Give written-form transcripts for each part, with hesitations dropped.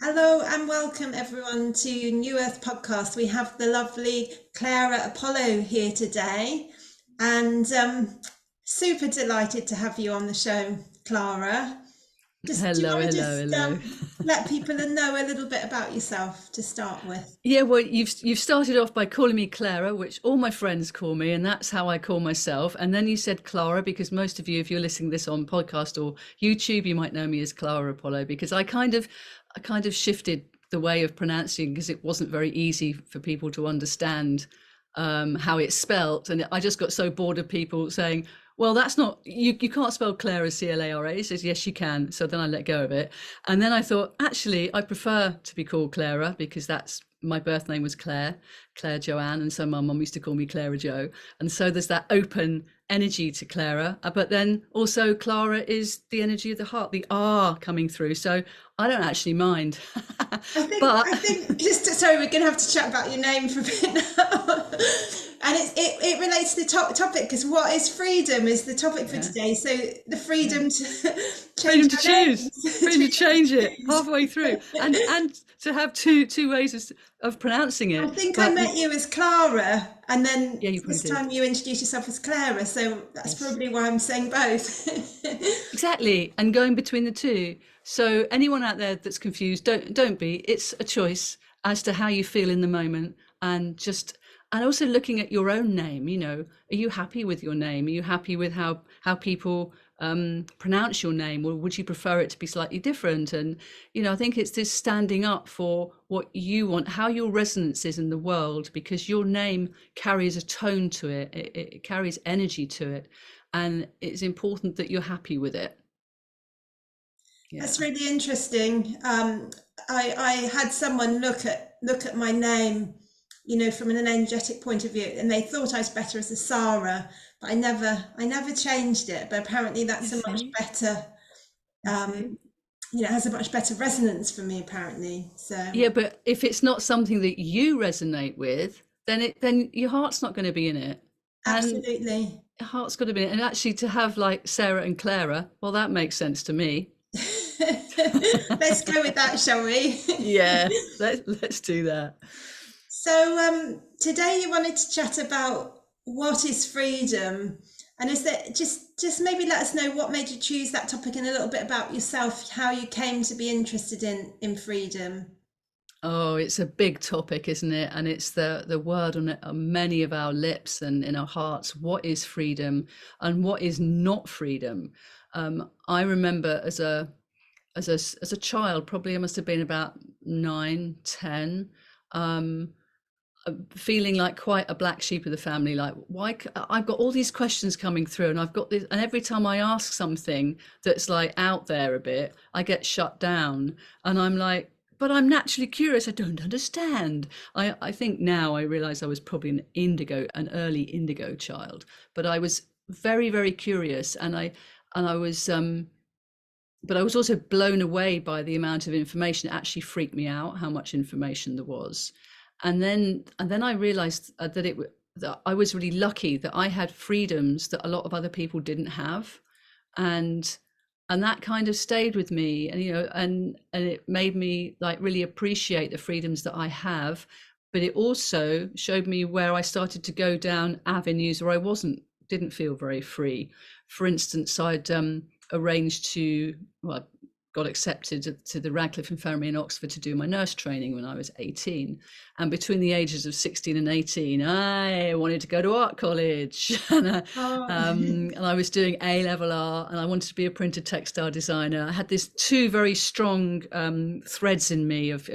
Hello and welcome everyone to New Earth Podcast. We have the lovely Clara Apollo here today, and super delighted to have you on the show, Clara. Just do you Hello, want to hello, just hello. let people know a little bit about yourself to start with? Yeah, well, you've started off by calling me Clara, which all my friends call me, and that's how I call myself. And then you said Clara because most of you, if you're listening this on podcast or YouTube, you might know me as Clara Apollo because I kind of shifted the way of pronouncing because it wasn't very easy for people to understand how it's spelt, and I just got so bored of people saying, well, that's not you can't spell Clara Clara. He says, yes, you can. So then I let go of it. And then I thought, actually, I prefer to be called Clara because that's my birth name was Claire Joanne. And so my mum used to call me Clara Joe. And so there's that open energy to Clara. But then also Clara is the energy of the heart, the R coming through. So I don't actually mind. I But think just sorry, we're going to have to chat about your name for a bit now. And it relates to the topic because what is freedom is the topic for yeah, today. So the yeah. freedom to change Freedom to our names, choose, freedom to freedom change to it choose. halfway through, and to have two ways of pronouncing I it. think I But met you as Clara, and then yeah, you probably this did. time you introduced yourself as Clara. So that's Yes. probably why I'm saying both. Exactly, and going between the two. So anyone out there that's confused, don't be. It's a choice as to how you feel in the moment, and just and also looking at your own name. Are you happy with your name? Are you happy with how people pronounce your name, or would you prefer it to be slightly different? And I think it's this standing up for what you want, how your resonance is in the world, because your name carries a tone to it. It carries energy to it, and it's important that you're happy with it. That's Yeah. really interesting. I had someone look at my name, from an energetic point of view, and they thought I was better as a Sarah, but I never changed it. But apparently, You that's a much see? better, You see? um, has a much better resonance for me. Apparently, so Yeah, but if it's not something that you resonate with, then your heart's not going to be in it. And absolutely. your heart's got to be in it. And actually to have like Sarah and Clara, well, that makes sense to me. Let's go with that, shall we? Yeah, let's do that. So today you wanted to chat about what is freedom, and is that just maybe let us know what made you choose that topic and a little bit about yourself, how you came to be interested in freedom. Oh, it's a big topic, isn't it? And it's the word on many of our lips and in our hearts. What is freedom and what is not freedom? I remember as a child, probably I must have been about 9, 10, um, feeling like quite a black sheep of the family. Like, why? I've got all these questions coming through, and I've got this, and every time I ask something that's like out there a bit, I get shut down, and I'm like, but I'm naturally curious. I don't understand. I think now I realize I was probably an early indigo child, but I was very, very curious, and I was but I was also blown away by the amount of information. It actually freaked me out how much information there was. And then I realized that I was really lucky that I had freedoms that a lot of other people didn't have. And and that kind of stayed with me, and it made me like really appreciate the freedoms that I have. But it also showed me where I started to go down avenues where I didn't feel very free. For instance, I'd arranged to, well, got accepted to the Radcliffe Infirmary in Oxford to do my nurse training when I was 18. And between the ages of 16 and 18, I wanted to go to art college. Oh, And I was doing A-level art, and I wanted to be a printed textile designer. I had these two very strong threads in me of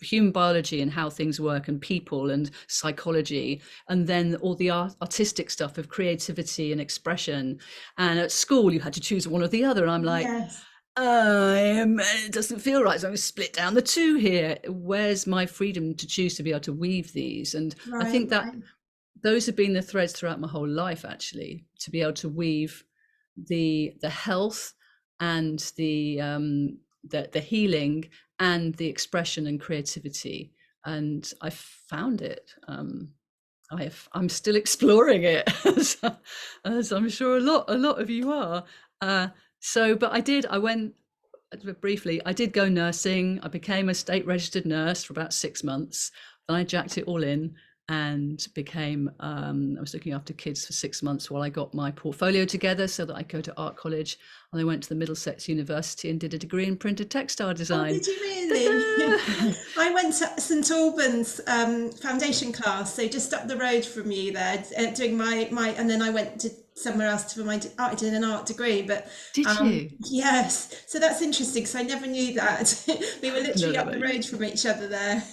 human biology and how things work, and people and psychology, and then all the artistic stuff of creativity and expression. And at school, you had to choose one or the other. And I'm like, yes, it doesn't feel right. So I'm split down the two here. Where's my freedom to choose to be able to weave these? And I right, think that right. those have been the threads throughout my whole life, actually, to be able to weave the health and the healing and the expression and creativity. And I found it. I'm still exploring it, as I'm sure a lot of you are. So, but I did. I went. briefly, I did go nursing. I became a state registered nurse for about 6 months. Then I jacked it all in and became, I was looking after kids for 6 months while I got my portfolio together so that I could go to art college. And I went to the Middlesex University and did a degree in printed textile Oh, design. did you really? Ta-da! I went to St Albans foundation class, so just up the road from you there, doing my, and then I went to somewhere else for my, I did an art degree, but Did you? yes, so that's interesting because I never knew that. We were No, literally no, up the no. road from each other there.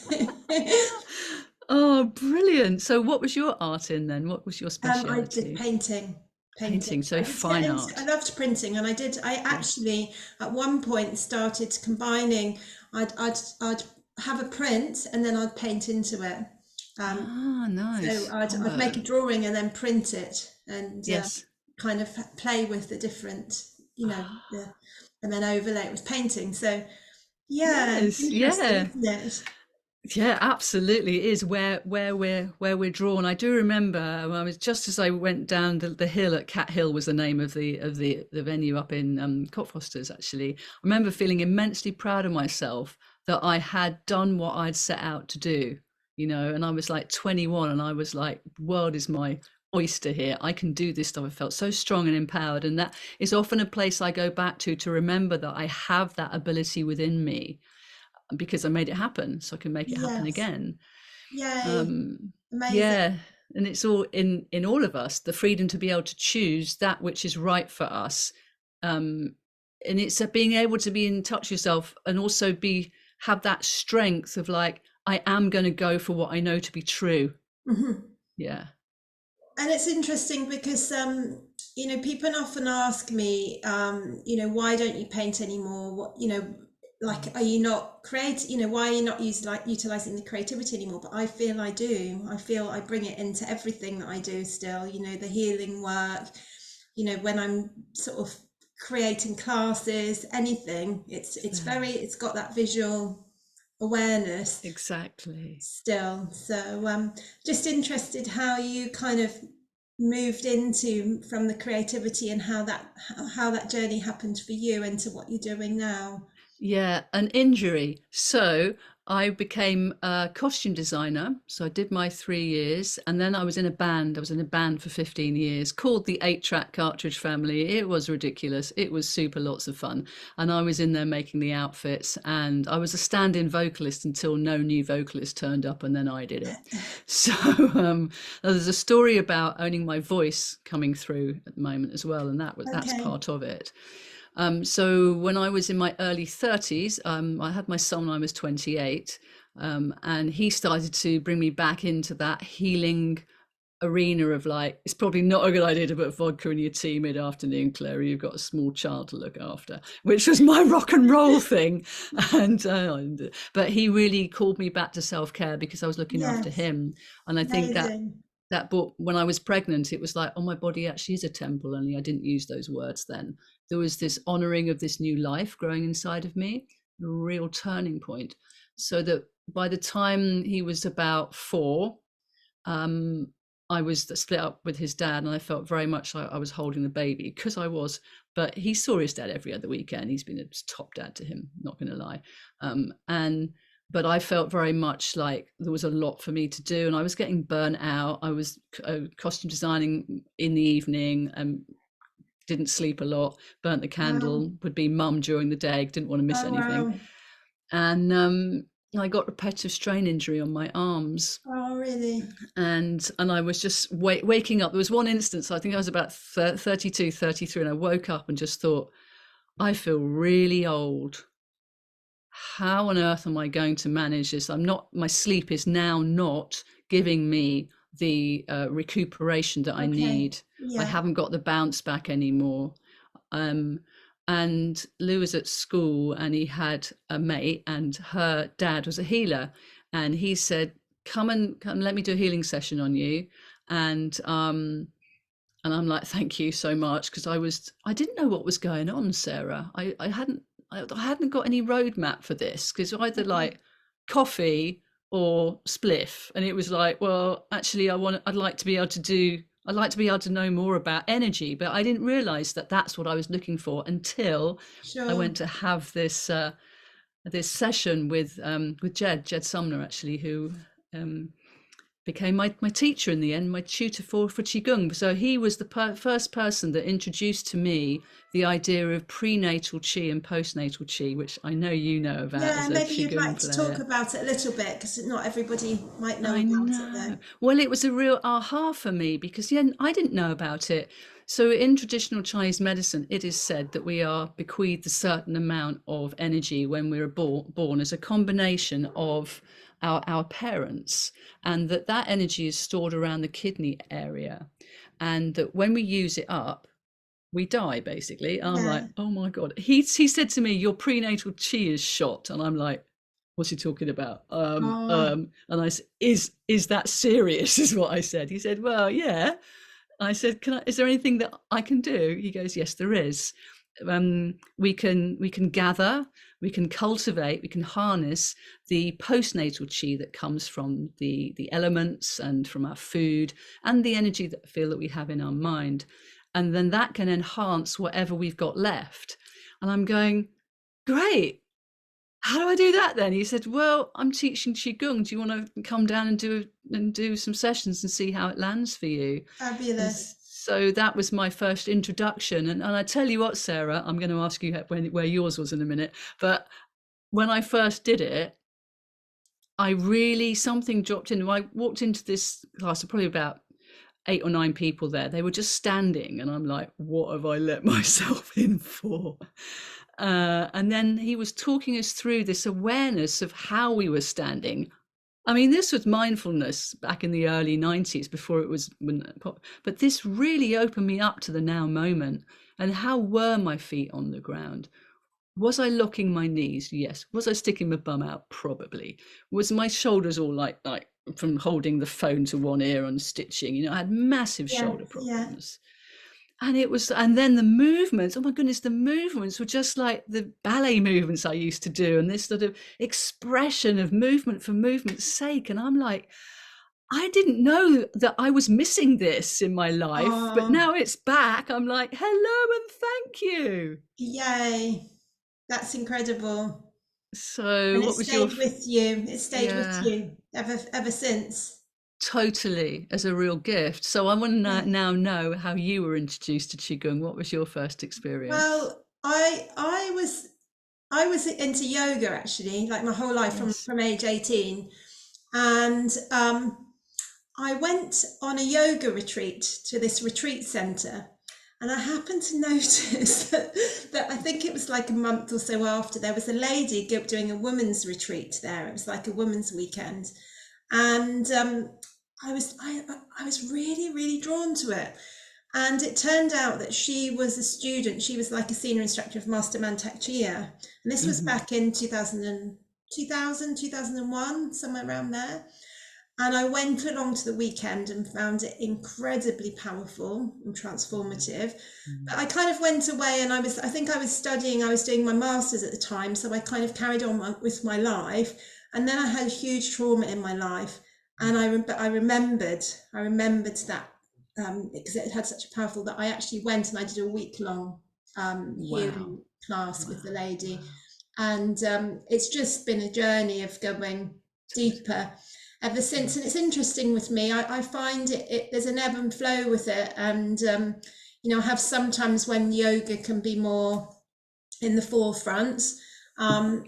Oh, brilliant. So what was your art in then? What was your I did speciality? painting. Painting. Painting, so I did get fine into. I art. loved printing, and I Yeah. actually at one point started combining. I'd have a print, and then I'd paint into it. Um, Ah, so nice I'd make combo. a drawing and then print it, and Yes. kind of play with the different, and then overlay it with painting. So yeah, Yes, interesting, yeah. isn't it? Yeah, absolutely. It is where we're drawn. I do remember I was just as I went down the hill at Cat Hill was the name of the venue up in Cockfosters actually. I remember feeling immensely proud of myself that I had done what I'd set out to do, and I was like 21 and I was like, the world is my oyster here. I can do this stuff. I felt so strong and empowered. And that is often a place I go back to remember that I have that ability within me because I made it happen, so I can make it happen Yes. again. Yay. Um, Amazing. yeah, and it's all in all of us, the freedom to be able to choose that which is right for us. Um, and it's being able to be in touch with yourself and also have that strength of like, I am going to go for what I know to be true. Mhm. Yeah. And it's interesting because people often ask me, why don't you paint anymore? What, like, are you not create? Why are you not utilizing the creativity anymore? But I feel I do. I feel I bring it into everything that I do still. The healing work. When I'm sort of creating classes, anything. It's got that visual awareness Exactly. still. So just interested how you kind of moved into from the creativity and how that journey happened for you into what you're doing now. Yeah, an injury. So I became a costume designer. So I did my 3 years and then I was in a band. I was in a band for 15 years called the 8-track Cartridge Family. It was ridiculous. It was super lots of fun. And I was in there making the outfits and I was a stand-in vocalist until no new vocalist turned up and then I did it. So there's a story about owning my voice coming through at the moment as well. And that's Okay. part of it. So when I was in my early 30s, I had my son when I was 28, and he started to bring me back into that healing arena of like, it's probably not a good idea to put vodka in your tea mid-afternoon, Claire. You've got a small child to look after, which was my rock and roll thing. But he really called me back to self-care because I was looking after Yes. him. And I think that Amazing. that book when I was pregnant, it was like, oh, my body actually is a temple, only I didn't use those words then. There was this honoring of this new life growing inside of me, a real turning point. So that by the time he was about 4, um, I was split up with his dad, and I felt very much like I was holding the baby because I was. But he saw his dad every other weekend. He's been a top dad to him, not going to lie. And but I felt very much like there was a lot for me to do, and I was getting burnt out. I was costume designing in the evening and didn't sleep a lot. Burnt the Wow. candle. Would be mum during the day. Didn't want to miss Oh, anything, wow. and I got repetitive strain injury on my arms Oh, really? and I was just waking up. There was one instance, I think I was about 32, 33, and I woke up and just thought, I feel really old. How on earth am I going to manage this? My sleep is now not giving me the recuperation that I Okay. need. I Yeah. haven't got the bounce back anymore. Um, and Lou was at school and he had a mate and her dad was a healer. And he said, come, let me do a healing session on you. And and I'm like, thank you so much, because I didn't know what was going on, Sarah. I hadn't got any roadmap for this, because either Okay. like coffee or spliff, and it was like, well, actually, I'd like to be able to do I'd like to be able to know more about energy, but I didn't realize that that's what I was looking for until I Sure. went to have this session with Jed Sumner, actually, who um, became my teacher in the end, my tutor for Qigong. So he was the first person that introduced to me the idea of prenatal Qi and postnatal Qi, which I know you know about Yeah, as a maybe you'd like Qigong to talk player. about it a little bit because not everybody might know I about it though. know. Well, it was a real aha for me because, yeah, I didn't know about it. So, in traditional Chinese medicine, it is said that we are bequeathed a certain amount of energy when we are born as a combination of our parents, and that energy is stored around the kidney area. And that when we use it up, we die basically. I'm like, Yeah. oh my god. He said to me, your prenatal chi is shot, and I'm like, what's he talking about? Oh, And I said, is that serious? Is what I said. He said, well, yeah. I said, can I? Is there anything that I can do? He goes, yes, there is. We can gather, we can cultivate, we can harness the postnatal chi that comes from the elements and from our food and the energy that feel that we have in our mind, and then that can enhance whatever we've got left. And I'm going, great. How do I do that then? He said, well, I'm teaching Qigong. Do you want to come down and do some sessions and see how it lands for you? And fabulous. so that was my first introduction. And I tell you what, Sarah, I'm going to ask you where yours was in a minute. But when I first did it, I really, something dropped in. I walked into this class of probably about 8 or 9 people there. They were just standing. And I'm like, what have I let myself in for? And then he was talking us through this awareness of how we were standing. I mean, this was mindfulness back in the early 90s before it was, but this really opened me up to the now moment. And how were my feet on the ground? Was I locking my knees? Yes. Was I sticking my bum out? Probably. Was my shoulders all like from holding the phone to one ear and stitching? I had massive Yeah, shoulder yeah, problems. And then the movements, oh my goodness, the movements were just like the ballet movements I used to do, and this sort of expression of movement for movement's sake. And I'm like, I didn't know that I was missing this in my life, but oh, now it's back. I'm like, hello and thank you. yay, that's incredible. So, And it what was your, stayed with you. It stayed with yeah, you ever since. totally as a real gift. So, I want Yeah. to now know how you were introduced to Qigong. What was your first experience? Well, I was into yoga actually, like my whole life from Yes. from age 18, and I went on a yoga retreat to this retreat center, and I happened to notice that I think it was like a month or so after there was a lady doing a women's retreat there. It was like a women's weekend, and I was really drawn to it. And it turned out that she was a student. She was like a senior instructor of Master Mantak Chia. And this was Hmm. back in 2000, 2001, somewhere around there. And I went along to the weekend and found it incredibly powerful and transformative. But I kind of went away and I think I was studying, I was doing my master's at the time. So I kind of carried on with my life. And then I had a huge trauma in my life. And I remembered that because it had such a powerful that I actually went and I did a week-long Wow. healing class with the Wow. lady. Wow. And it's just been a journey of going deeper ever since. And it's interesting with me. I find there's an ebb and flow with it. And, I have sometimes when yoga can be more in the forefront. Um,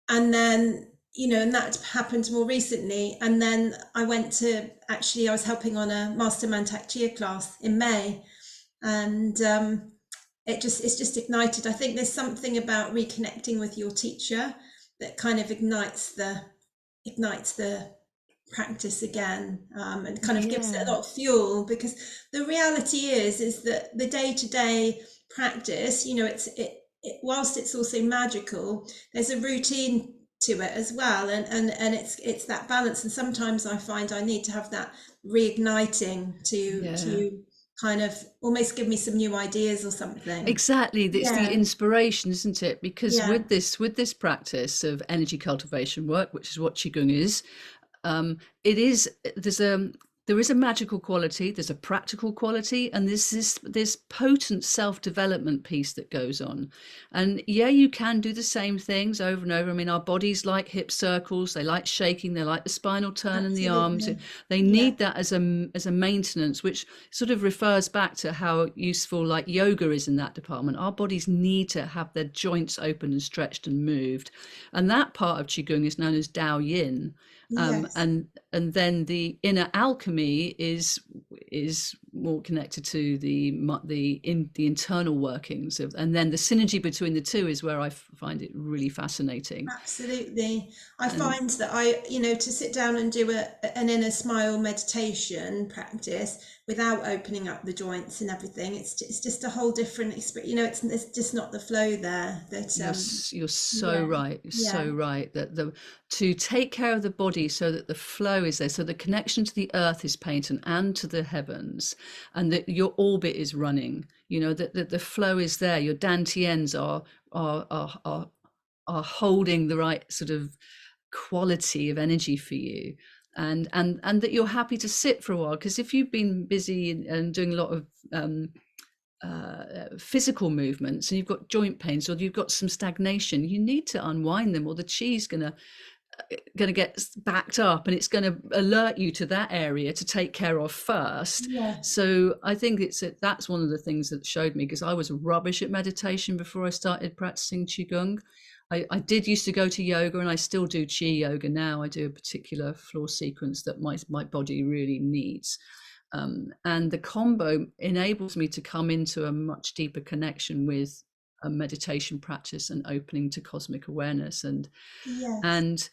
and then, and that happened more recently. And then I was helping on a Master Mantak Chia class in May. And it's just ignited. I think there's something about reconnecting with your teacher that kind of ignites the practice again, and kind of gives it a Yeah. lot of fuel, because the reality is that the day-to-day practice, whilst it's also magical, there's a routine to it as well, and it's that balance. And sometimes I find I need to have that reigniting to Yeah. to kind of almost give me some new ideas or something. Exactly. It's the Yeah, inspiration, isn't it? Because yeah, with this practice of energy cultivation work, which is what Qigong is, it is there is a magical quality, there's a practical quality, and there's this potent self-development piece that goes on. And yeah, you can do the same things over and over. I mean, our bodies like hip circles, they like shaking, they like the spinal turn in the arms. Absolutely. They Yeah. need that as a maintenance, which sort of refers back to how useful like yoga is in that department. Our bodies need to have their joints open and stretched and moved. And that part of Qigong is known as Dao Yin. Yes. And then the inner alchemy is more connected to the internal workings of, and then the synergy between the two is where I find it really fascinating. Absolutely. I And find that to sit down and do an inner smile meditation practice without opening up the joints and everything, it's just a whole different experience. It's just not the flow there that, you're so yeah, right. You're yeah, so right that the to take care of the body so that the flow is there, so the connection to the earth is patent and to the heavens, and that your orbit is running. That the flow is there. Your dantians are are are are holding the right sort of quality of energy for you, and that you're happy to sit for a while, because if you've been busy and doing a lot of physical movements and you've got joint pains or you've got some stagnation, you need to unwind them, or the chi's going to get backed up, and it's going to alert you to that area to take care of first. yes, So I think that's one of the things that showed me, because I was rubbish at meditation before I started practicing Qigong. I did used to go to yoga, and I still do Chi yoga now. I do a particular floor sequence that my body really needs. And the combo enables me to come into a much deeper connection with a meditation practice and opening to cosmic awareness, yes,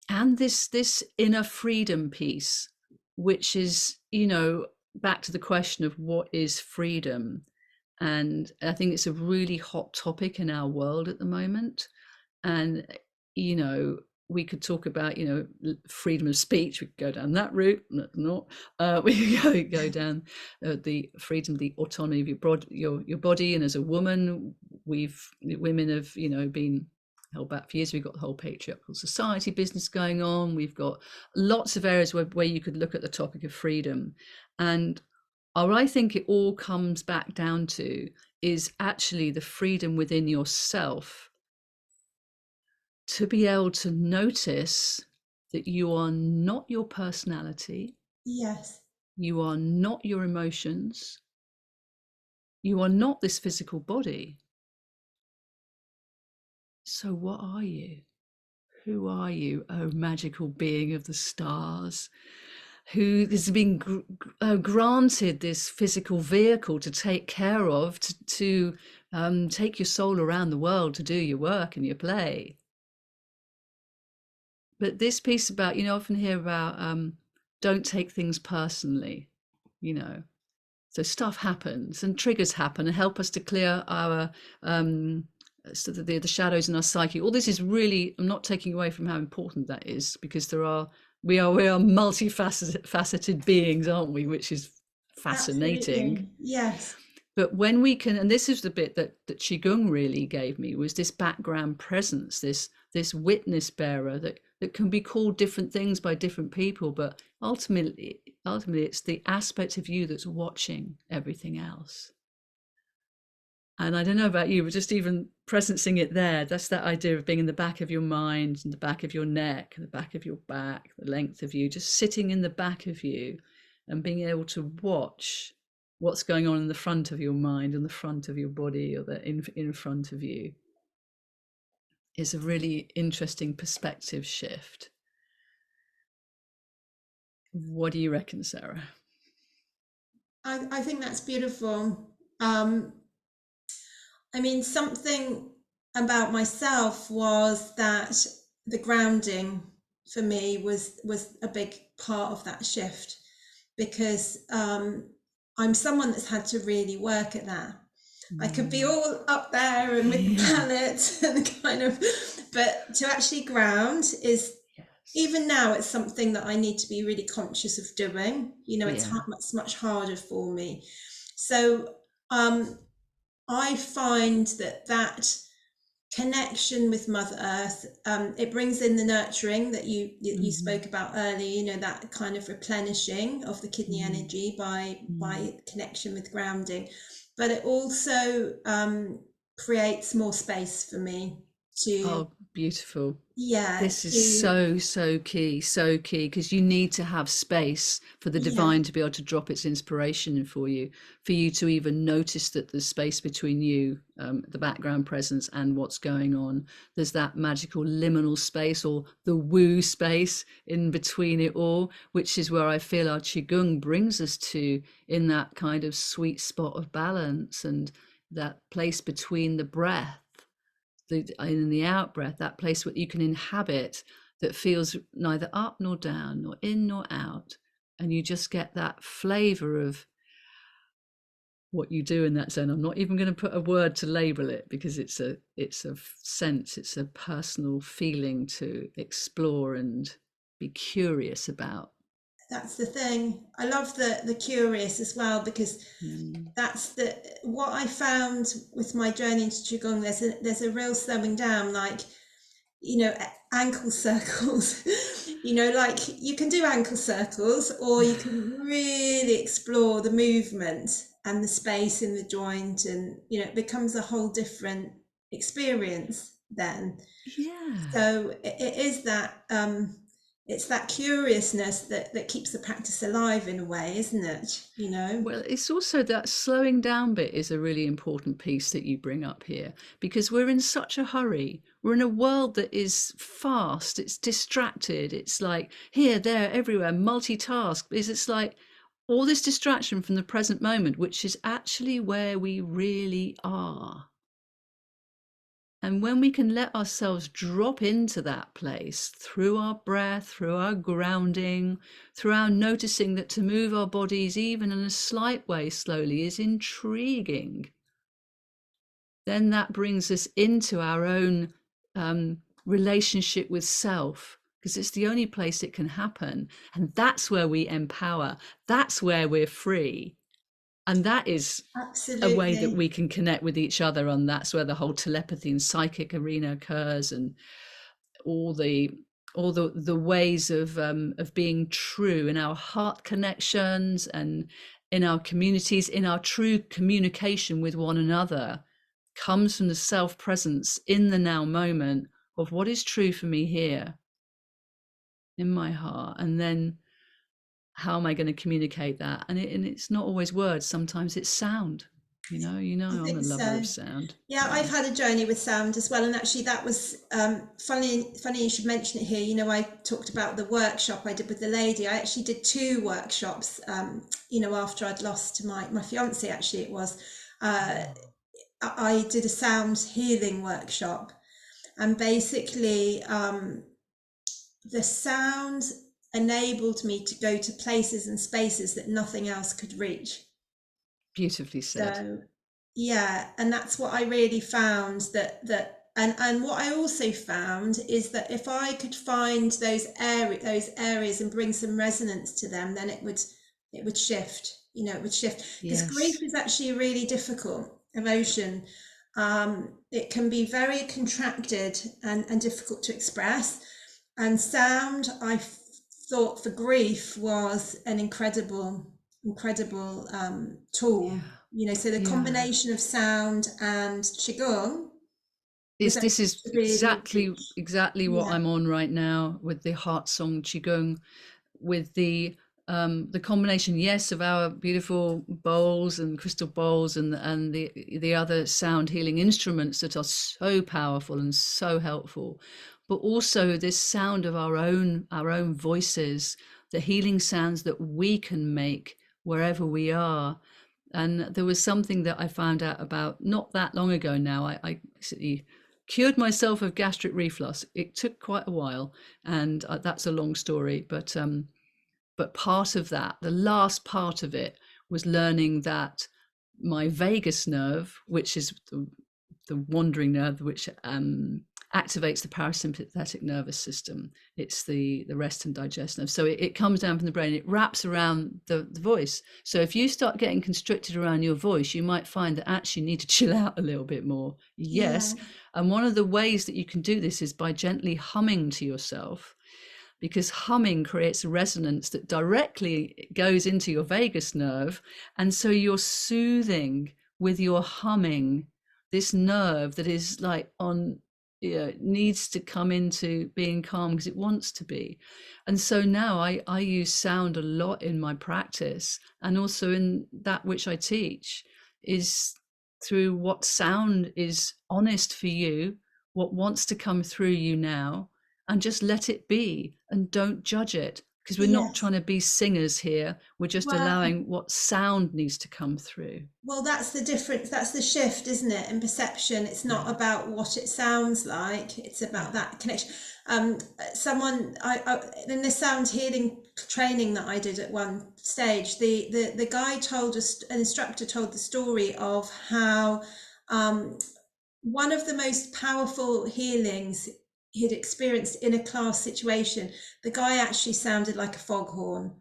and this inner freedom piece, which is, back to the question of what is freedom. And I think it's a really hot topic in our world at the moment. And you know we could talk about freedom of speech. We could go down that route. Not we could go down the freedom, the autonomy of your body. And as a woman, women have been held back for years. We've got the whole patriarchal society business going on. We've got lots of areas where you could look at the topic of freedom. And I think it all comes back down to is actually the freedom within yourself to be able to notice that you are not your personality, yes, you are not your emotions, you are not this physical body. So what are you? Who are you, oh magical being of the stars, who has been granted this physical vehicle to take care of, to take your soul around the world to do your work and your play? But this piece about, often hear about don't take things personally, you know. So stuff happens and triggers happen and help us to clear our so the shadows in our psyche. All this is really, I'm not taking away from how important that is, because we are multifaceted beings, aren't we? Which is fascinating. absolutely. Yes, But when we can, and this is the bit that Qigong really gave me, was this background presence, this witness bearer that can be called different things by different people, but ultimately it's the aspect of you that's watching everything else. And I don't know about you, but just even presencing it there, that's that idea of being in the back of your mind and the back of your neck, the back of your back, the length of you, just sitting in the back of you and being able to watch what's going on in the front of your mind and the front of your body, or the in front of you, is a really interesting perspective shift. What do you reckon, Sarah? I think that's beautiful. Um, I mean, something about myself was that the grounding for me was a big part of that shift, because I'm someone that's had to really work at that. I could be all up there and with the Yeah. planets and kind of, but to actually ground is, Yes. even now, it's something that I need to be really conscious of doing. Yeah. It's much harder for me. So I find that connection with Mother Earth. It brings in the nurturing that you Mhm. spoke about earlier. You know, that kind of replenishing of the kidney Mm. energy Mm. by connection with grounding, but it also creates more space for me to, Oh, beautiful. yeah, This is to, so, so key, because you need to have space for the yeah, divine to be able to drop its inspiration for you to even notice that there's space between you, the background presence, and what's going on. There's that magical liminal space, or the woo space in between it all, which is where I feel our Qigong brings us to, in that kind of sweet spot of balance and that place between the breath, the in the out breath, that place where you can inhabit, that feels neither up nor down, nor in nor out, and you just get that flavor of what you do in that zone. I'm not even going to put a word to label it, because it's a sense, it's a personal feeling to explore and be curious about. that's the thing. I love the curious as well, because Mm. that's what I found with my journey into Qigong. There's a real slowing down, like, you know, ankle circles. You know, like you can do ankle circles, or you can really explore the movement and the space in the joint, and you know, it becomes a whole different experience then. Yeah. So it is that it's that curiousness that keeps the practice alive in a way, isn't it? You know? Well, it's also that slowing down bit is a really important piece that you bring up here, because we're in such a hurry. We're in a world that is fast, it's distracted, it's like here, there, everywhere, multitask. It's like all this distraction from the present moment, which is actually where we really are. And when we can let ourselves drop into that place through our breath, through our grounding, through our noticing that to move our bodies, even in a slight way, slowly, is intriguing, then that brings us into our own relationship with self, because it's the only place it can happen. And that's where we empower, that's where we're free. And that is a way that Absolutely. we can connect with each other on. That's where the whole telepathy and psychic arena occurs, and all the the ways of being true in our heart connections and in our communities, in our true communication with one another, comes from the self presence in the now moment of what is true for me here in my heart. And then how am I going to communicate that? And it's not always words, sometimes it's sound. I I'm a think lover of so. sound. Yeah, Yeah. I've had a journey with sound as well, and actually that was funny you should mention it here. You know, I talked about the workshop I did with the lady. I actually did two workshops. You know, after I'd lost my fiance, actually it was. Uh, I did a sound healing workshop, and basically the sound enabled me to go to places and spaces that nothing else could reach. Beautifully said. So yeah, and that's what I really found, and what I also found is that if I could find those areas and bring some resonance to them, then it would shift. You know, it would shift, because grief Yes. is actually a really difficult emotion. It can be very contracted and difficult to express. And sound, thought for grief was an incredible tool. Yeah. You know, so the Yeah. combination of sound and qigong was able This is to really reach. exactly what Yeah, I'm on right now with the heart song qigong, with the combination, yes, of our beautiful bowls and crystal bowls, and the other sound healing instruments that are so powerful and so helpful, but also this sound of our own voices, the healing sounds that we can make wherever we are. And there was something that I found out about not that long ago now. I basically cured myself of gastric reflux. It took quite a while, and that's a long story. But part of that, the last part of it, was learning that my vagus nerve, which is the wandering nerve, which activates the parasympathetic nervous system. It's the rest and digest nerve. So it comes down from the brain, it wraps around the voice. So if you start getting constricted around your voice, you might find that actually you need to chill out a little bit more. Yeah. Yes. And one of the ways that you can do this is by gently humming to yourself, because humming creates a resonance that directly goes into your vagus nerve. And so you're soothing with your humming this nerve that is like on, needs to come into being calm because it wants to be. And so now I use sound a lot in my practice, and also in that which I teach, is through what sound is honest for you, what wants to come through you now, and just let it be and don't judge it, because we're not Yes. trying to be singers here. We're just Well, allowing what sound needs to come through. well, that's the difference. That's the shift, isn't it? In perception, it's not Yeah, about what it sounds like. It's about yeah. that connection. Someone, in the sound healing training that I did at one stage, the guy told us, an instructor told the story of how one of the most powerful healings he'd experienced in a class situation, the guy actually sounded like a foghorn,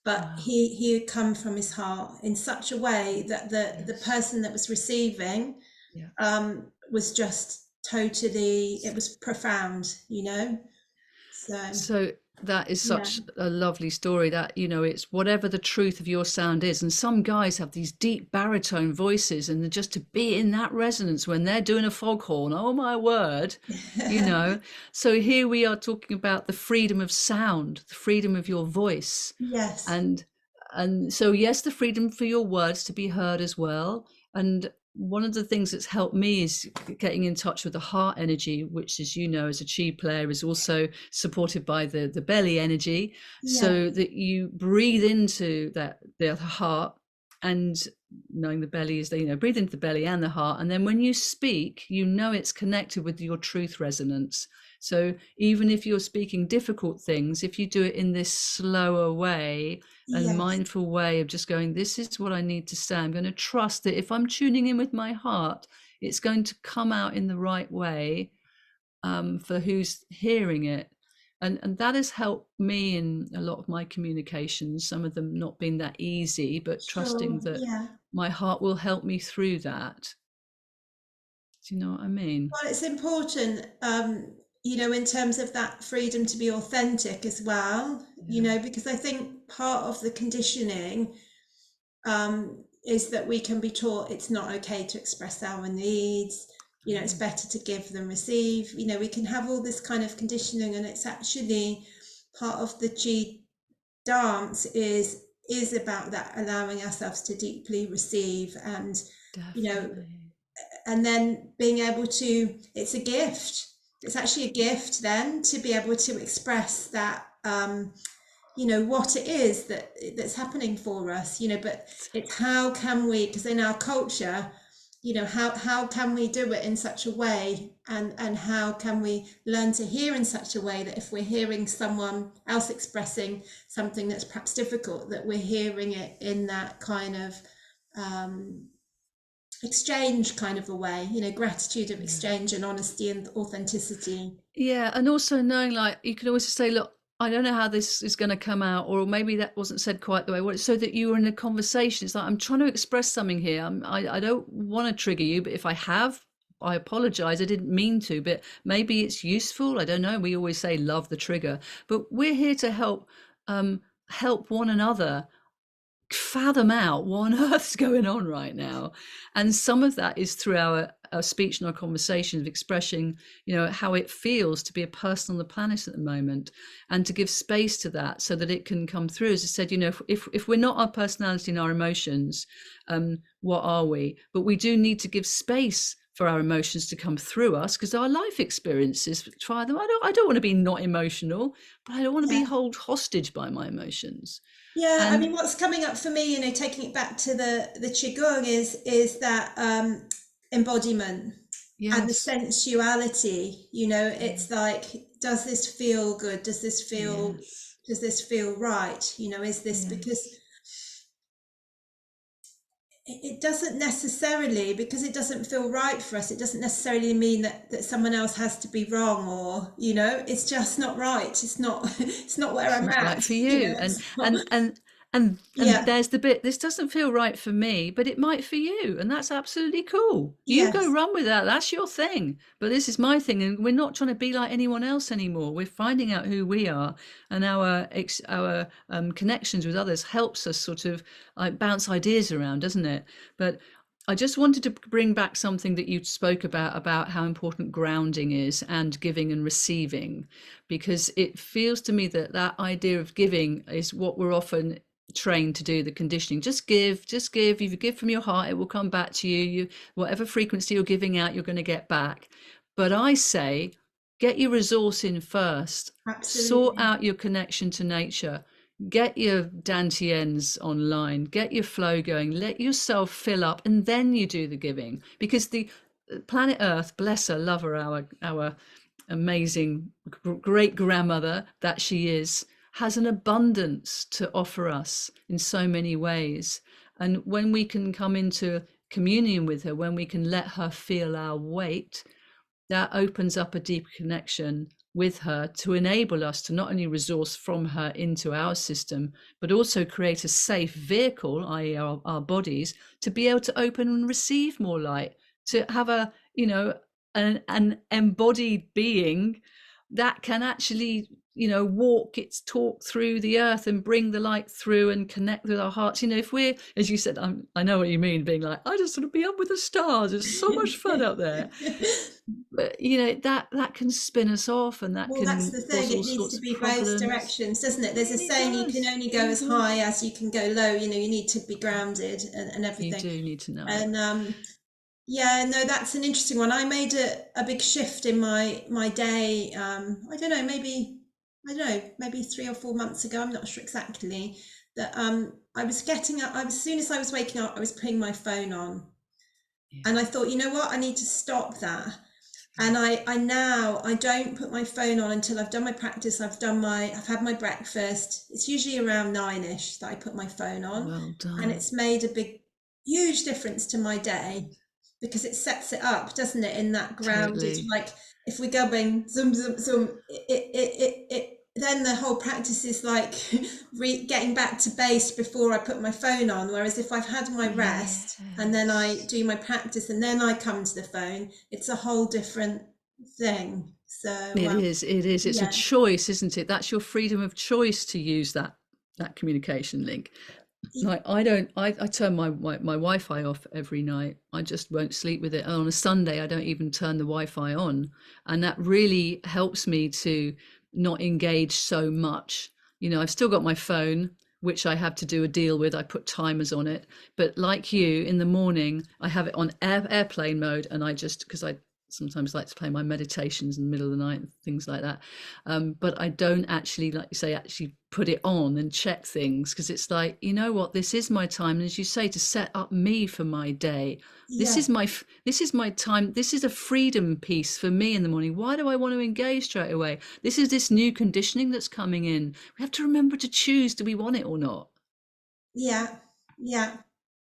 but Wow. he had come from his heart in such a way that the Yes. person that was receiving Yeah. was just totally, it was profound, you know. So So that is yeah, such a lovely story, that, it's whatever the truth of your sound is. And some guys have these deep baritone voices, and just to be in that resonance when they're doing a foghorn, oh my word, you know. So here we are talking about the freedom of sound, the freedom of your voice. yes, And so yes, the freedom for your words to be heard as well. And one of the things that's helped me is getting in touch with the heart energy, which, as you know, as a chi player, is also supported by the belly energy, yeah, so that you breathe into that, the heart, and knowing the belly is, breathe into the belly and the heart, and then when you speak, it's connected with your truth resonance. So even if you're speaking difficult things, if you do it in this slower way and yes, mindful way of just going, this is what I need to say, I'm going to trust that if I'm tuning in with my heart, it's going to come out in the right way, for who's hearing it. And that has helped me in a lot of my communications, some of them not being that easy, but trusting sure, that yeah. my heart will help me through that. Do you know what I mean? Well, it's important, in terms of that freedom to be authentic as well, Yeah. because I think part of the conditioning is that we can be taught it's not okay to express our needs. It's better to give than receive. We can have all this kind of conditioning, and it's actually part of the Chi dance is about that, allowing ourselves to deeply receive, and you know Definitely. and then being able to, it's a gift, it's actually a gift then to be able to express that, what it is that's happening for us, but it's how can we, because in our culture, how can we do it in such a way, and how can we learn to hear in such a way that if we're hearing someone else expressing something that's perhaps difficult, that we're hearing it in that kind of exchange kind of a way, gratitude of Yeah. exchange and honesty and authenticity. Yeah, and also knowing, like, you can always just say, look, I don't know how this is going to come out, or maybe that wasn't said quite the way I wanted, so that you were in a conversation. It's like, I'm trying to express something here. I don't want to trigger you, but if I have, I apologize. I didn't mean to, but maybe it's useful. I don't know. We always say love the trigger, but we're here to help one another fathom out what on earth's going on right now. And some of that is through our speech and our conversations of expressing, how it feels to be a person on the planet at the moment, and to give space to that so that it can come through. As I said, if we're not our personality and our emotions, what are we? But we do need to give space for our emotions to come through us, because our life experiences try them. I don't want to be not emotional, but I don't want to be Yeah. held hostage by my emotions. Yeah, I And mean, what's coming up for me, taking it back to the qigong, is that embodiment and the yes. sensuality. It's like, does this feel good? Yes. Does this feel right? Is this because Yes. it doesn't necessarily, because it doesn't feel right for us, it doesn't necessarily mean that someone else has to be wrong, or it's just not right. It's not it's not where It's I'm not right at. for you. It's not. And Yeah. there's the bit, this doesn't feel right for me, but it might for you, and that's absolutely cool. You go Yes, run with that. That's your thing. But this is my thing, and we're not trying to be like anyone else anymore. We're finding out who we are, and our connections with others helps us sort of like bounce ideas around, doesn't it? But I just wanted to bring back something that you spoke about how important grounding is, and giving and receiving, because it feels to me that that idea of giving is what we're often trained to do, the conditioning. Just give. If you give from your heart, it will come back to you. Whatever frequency you're giving out, you're going to get back. But I say, get your resource in first, sort absolutely. out your connection to nature, get your dantians online, get your flow going, let yourself fill up, and then you do the giving. Because the planet Earth, bless her, love her, our amazing great grandmother that she is, has an abundance to offer us in so many ways. And when we can come into communion with her, when we can let her feel our weight, that opens up a deep connection with her to enable us to not only resource from her into our system, but also create a safe vehicle, i.e., our bodies, to be able to open and receive more light, to have an embodied being that can actually walk its talk through the earth and bring the light through and connect with our hearts. If we're, as you said, I know what you mean, being like, I just want to be up with the stars, it's so much fun out there. But that can spin us off, and that Well, that's can the thing. cause all It needs to sorts of be both problems. directions, doesn't it? There's a It saying, you can does. only go as high as you can go low. You need to be grounded and You everything. do need to know it. And yeah, no, that's an interesting one. I made a big shift in my day. I don't know, maybe 3 or 4 months ago. I'm not sure exactly. That I was getting up. As soon as I was waking up, I was putting my phone on, Yeah. and I thought, you know what, I need to stop that. And Stop. I don't put my phone on until I've done my practice. I've had my breakfast. It's usually around 9ish that I put my phone on, Well and done. it's made a huge difference to my day, because it sets it up, doesn't it, in that grounded, Totally. like if we're going zoom zoom zoom, then the whole practice is like getting back to base before I put my phone on. Whereas if I've had my rest and then I Yes. do my practice and then I come to the phone, it's a whole different thing. So It is. It is. It's a yeah, choice, isn't it? That's your freedom of choice to use that communication link. Like I don't, I turn my Wi-Fi off every night. I just won't sleep with it. And on a Sunday, I don't even turn the Wi-Fi on, and that really helps me to not engage so much. I've still got my phone, which I have to do a deal with. I put timers on it, but like you, in the morning, I have it on airplane mode, and I just, because I sometimes like to play my meditations in the middle of the night and things like that. But I don't actually, like you say, actually put it on and check things, because it's like, you know what, this is my time, and as you say, to set up me for my day. This yeah, is my time. This is a freedom piece for me in the morning. Why do I want to engage straight away? This is this new conditioning that's coming in. We have to remember to choose, do we want it or not? yeah, yeah.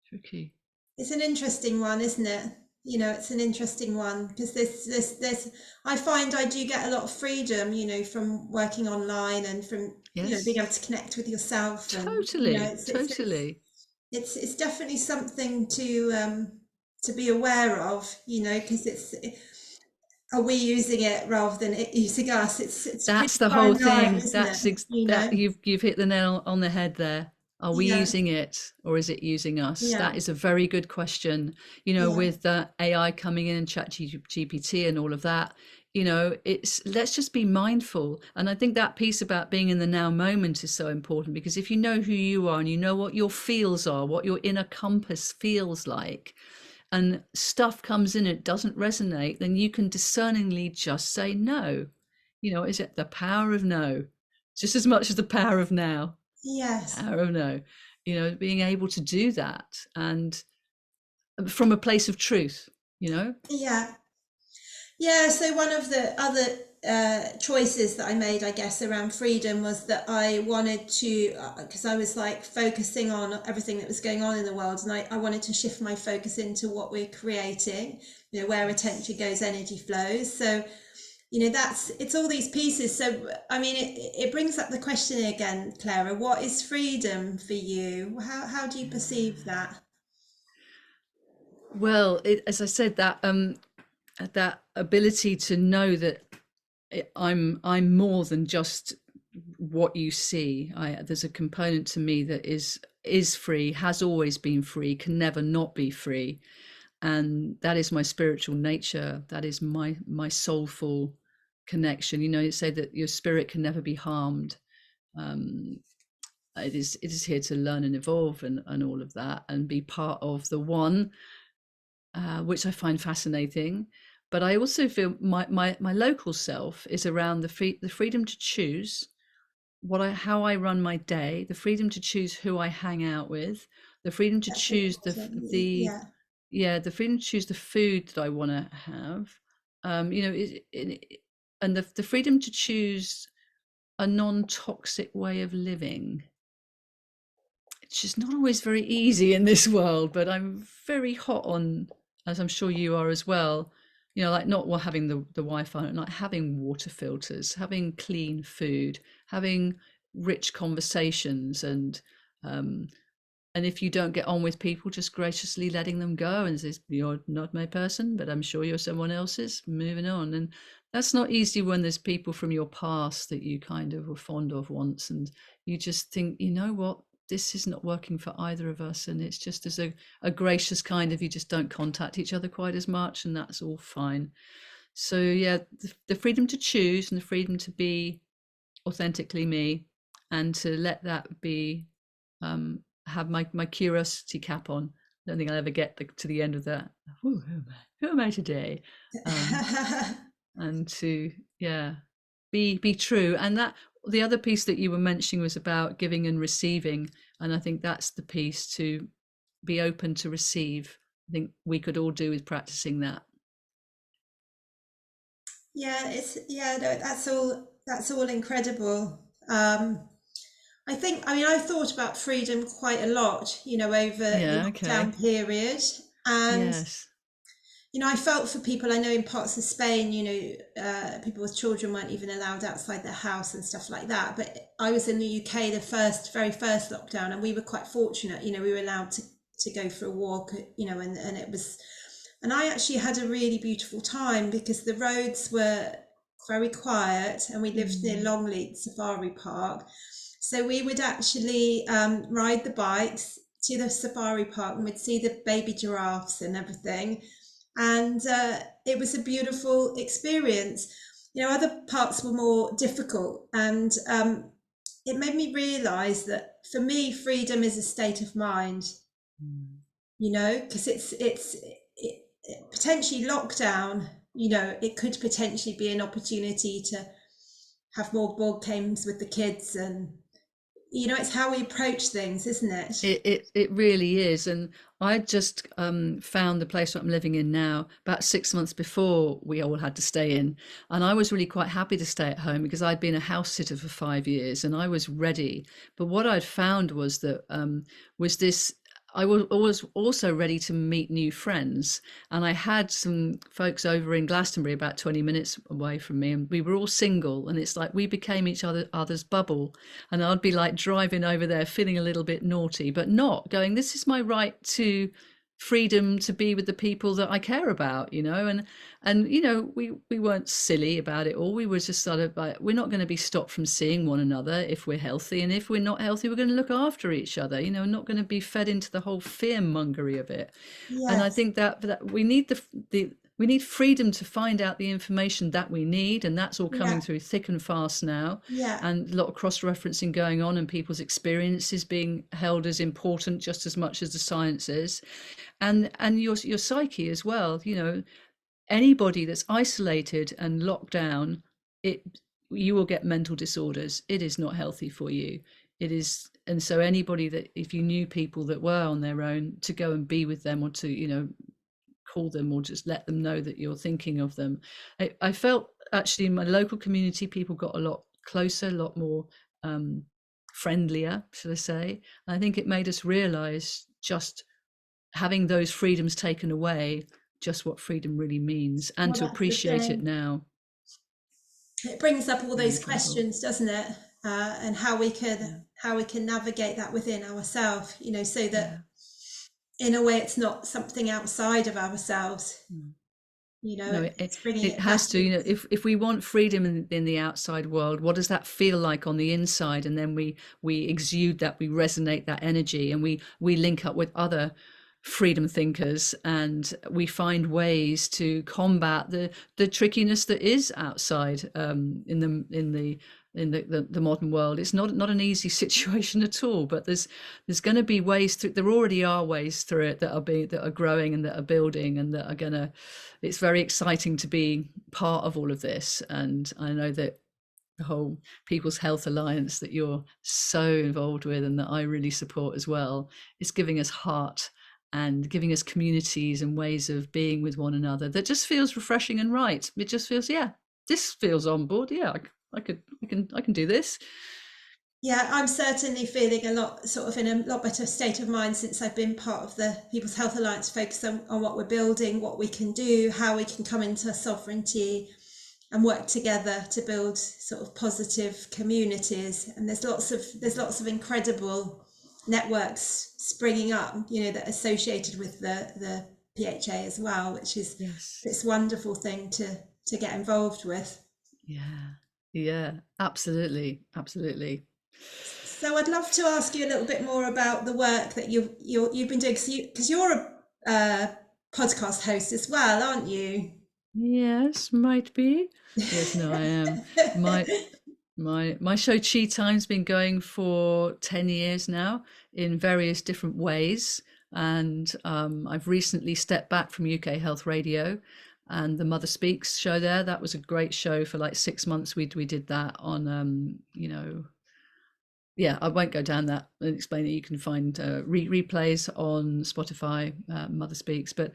Tricky. It's an interesting one, isn't it? It's an interesting one, because this I find I do get a lot of freedom, from working online and from, being Yes, able to connect with yourself, and totally, totally. it's definitely something to be aware of, because are we using it rather than it using us? It's a pretty That's the whole fine line, thing. isn't it? That you've hit the nail on the head there. Are we Yeah, using it, or is it using us? yeah, That is a very good question. yeah, With AI coming in and chat GPT and all of that, it's, let's just be mindful. And I think that piece about being in the now moment is so important, because if you know who you are and you know what your feels are, what your inner compass feels like, and stuff comes in, it doesn't resonate, then you can discerningly just say no. Is it the power of no? Just as much as the power of now. yes, Power of no. Being able to do that, and from a place of truth. yeah. Yeah, so one of the other choices that I made, I guess, around freedom was that I wanted to, because I was like focusing on everything that was going on in the world, and I wanted to shift my focus into what we're creating, you know, where attention goes, energy flows. So, you know, it's all these pieces. So, I mean, it brings up the question again, Clara, what is freedom for you? How do you perceive that? Well, as I said, that ability to know that I'm more than just what you see. There's a component to me that is free, has always been free, can never not be free, and that is my spiritual nature. That is my soulful connection. You know, you say that your spirit can never be harmed. Um, it is here to learn and evolve and all of that, and be part of the one, which I find fascinating. But I also feel my local self is around the freedom to choose how I run my day, the freedom to choose who I hang out with, the freedom to That's choose important. the Yeah. yeah, the freedom to choose the food that I want to have. You know, and the freedom to choose a non-toxic way of living. It's just not always very easy in this world, but I'm very hot on, as I'm sure you are as well, you know, like not having the Wi-Fi, like having water filters, having clean food, having rich conversations, um, and if you don't get on with people, just graciously letting them go and says, you're not my person, but I'm sure you're someone else's, moving on. And that's not easy when there's people from your past that you kind of were fond of once, and you just think, you know what, this is not working for either of us. And it's just as a gracious kind of, you just don't contact each other quite as much, and that's all fine. So yeah, the freedom to choose and the freedom to be authentically me, and to let that be, have my curiosity cap on. I don't think I'll ever get to the end of that. Ooh, who am I today? Um, and to, yeah, be true. And that, the other piece that you were mentioning was about giving and receiving, and I think that's the piece, to be open to receive. I think we could all do with practicing that. Yeah, no, that's all incredible. I think, I mean, I thought about freedom quite a lot, you know, over the Yeah. Okay. lockdown period. And, Yes. you know, I felt for people I know in parts of Spain, you know, people with children weren't even allowed outside their house and stuff like that. But I was in the UK, very first lockdown, and we were quite fortunate, you know, we were allowed to go for a walk, you know, and it was, and I actually had a really beautiful time because the roads were very quiet and we lived near Mm. Longleat Safari Park. So we would actually ride the bikes to the safari park and we'd see the baby giraffes and everything. And it was a beautiful experience. You know, other parts were more difficult. And it made me realize that for me, freedom is a state of mind, Mm. you know, because potentially lockdown, you know, it could potentially be an opportunity to have more board games with the kids, and you know, it's how we approach things, isn't it? It really is. And I just found the place that I'm living in now about 6 months before we all had to stay in. And I was really quite happy to stay at home because I'd been a house sitter for 5 years and I was ready. But what I'd found was that was this. I was also ready to meet new friends, and I had some folks over in Glastonbury, about 20 minutes away from me, and we were all single. And it's like we became each other's bubble, and I'd be like driving over there feeling a little bit naughty, but not going, this is my right to freedom to be with the people that I care about, you know. And you know, we weren't silly about it all. We were just sort of like, we're not going to be stopped from seeing one another if we're healthy, and if we're not healthy, we're going to look after each other, you know, not going to be fed into the whole fear mongery of it. And I Yes. think that we need the we need freedom to find out the information that we need, and that's all coming Yeah. through thick and fast now, Yeah. and a lot of cross-referencing going on, and people's experiences being held as important just as much as the science is, and your psyche as well. You know, anybody that's isolated and locked down, it you will get mental disorders. It is not healthy for you. It is. And so anybody that, if you knew people that were on their own, to go and be with them, or to, you know, call them, or just let them know that you're thinking of them. I felt actually in my local community, people got a lot closer, a lot more um, friendlier, should I say. And I think it made us realize, just having those freedoms taken away, just what freedom really means, and Well, to that's the appreciate it thing. now. It brings up all Really those incredible. questions, doesn't it? And Yeah, how we can navigate that within ourselves, so yeah. that in a way it's not something outside of ourselves. Mm. No, It's bringing it it back has to. into. If we want freedom in the outside world, what does that feel like on the inside? And then we exude that, we resonate that energy, and we link up with other freedom thinkers, and we find ways to combat the trickiness that is outside, in the modern world. It's not an easy situation at all, but there's going to be ways through. There already are ways through it that are growing and that are building and that are going to. It's very exciting to be part of all of this, and I know that the whole People's Health Alliance that you're so involved with and that I really support as well, is giving us heart and giving us communities and ways of being with one another that just feels refreshing and right. It just feels, yeah, this feels on board. Yeah, I can do this. Yeah, I'm certainly feeling a lot, sort of in a lot better state of mind since I've been part of the People's Health Alliance, focused on what we're building, what we can do, how we can come into sovereignty and work together to build sort of positive communities. And there's lots of incredible networks springing up, that are associated with the PHA as well, which is Yes. this wonderful thing to get involved with. Yeah. Yeah. Absolutely. Absolutely. So I'd love to ask you a little bit more about the work that you've been doing, because you're a podcast host as well, aren't you? Yes, might be. Yes, no, I am. My my show Chi Time's been going for 10 years now in various different ways. And I've recently stepped back from UK Health Radio and the Mother Speaks show there. That was a great show for like 6 months. We did that on yeah, I won't go down that and explain it. You can find replays on Spotify, Mother Speaks. But